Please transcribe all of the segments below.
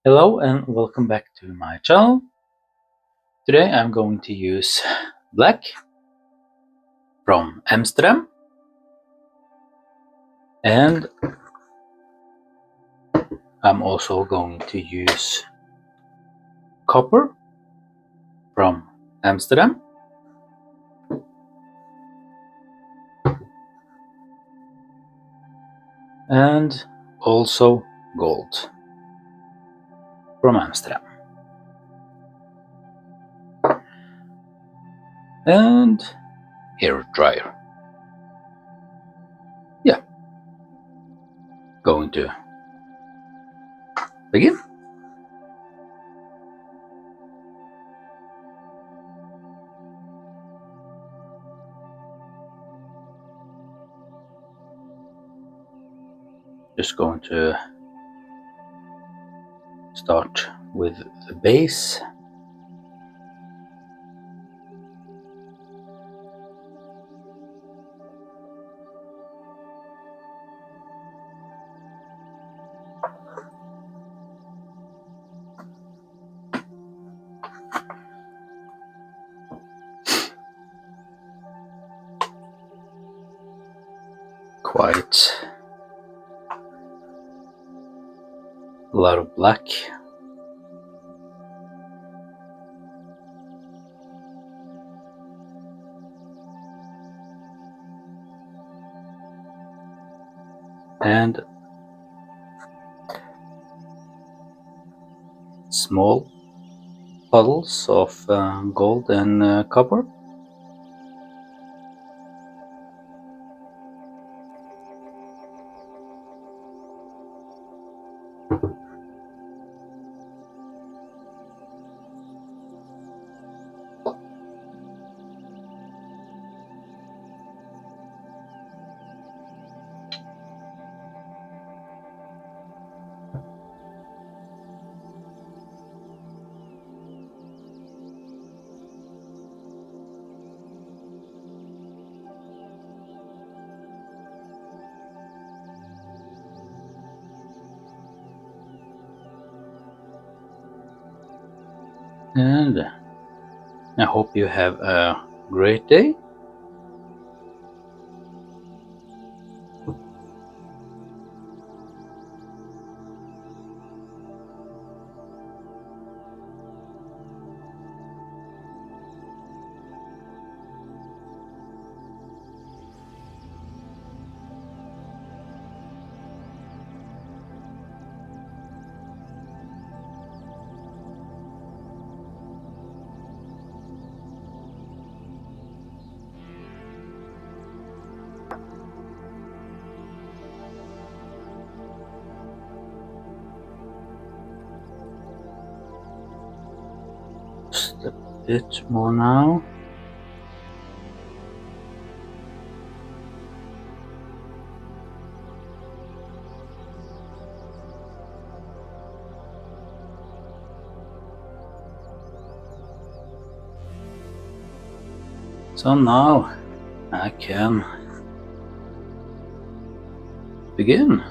Hello and welcome back to my channel. Today I'm going to use black from Amsterdam and I'm also going to use copper from Amsterdam and also gold from Amsterdam. And hair dryer. Yeah, going to begin. Just going to start with the base. Quite a lot of black. And small puddles of gold and copper. And I hope you have a great day. Just a bit more now. So now I can begin.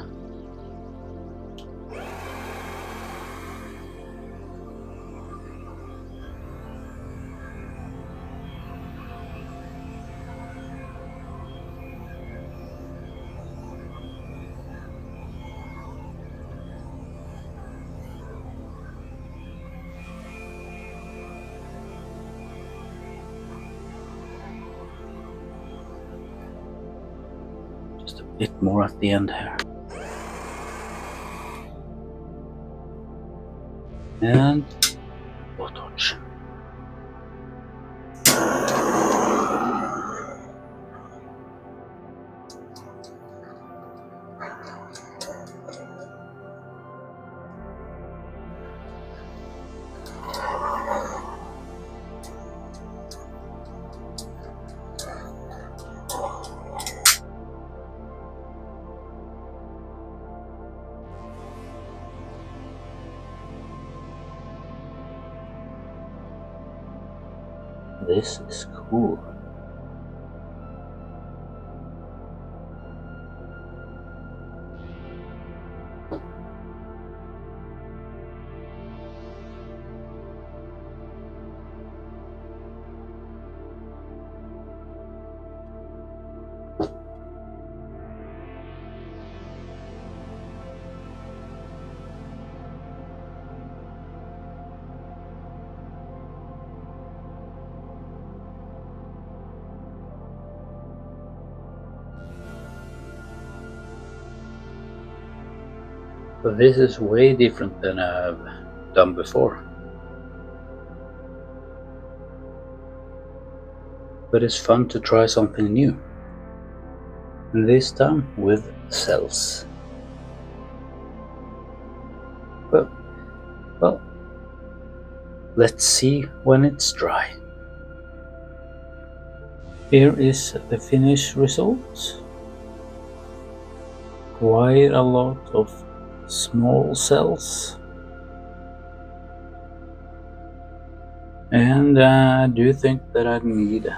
Just a bit more at the end here. And touch. This is cool. But this is way different than I've done before. But it's fun to try something new. And this time with cells. But, well, let's see when it's dry. Here is the finished result. Quite a lot of small cells. And I do think that I need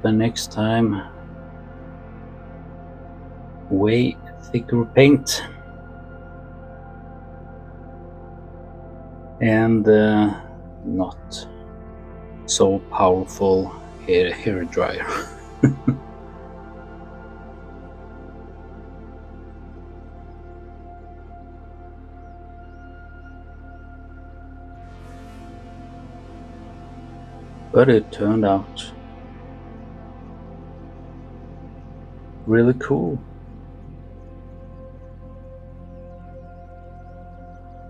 the next time way thicker paint and not so powerful hair dryer. But it turned out really cool.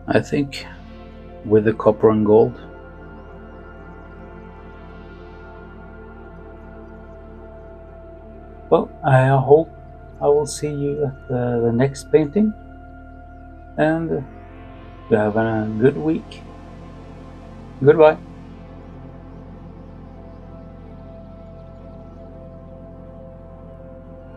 I think with the copper and gold. Well, I hope I will see you at the next painting, and you have a good week. Goodbye.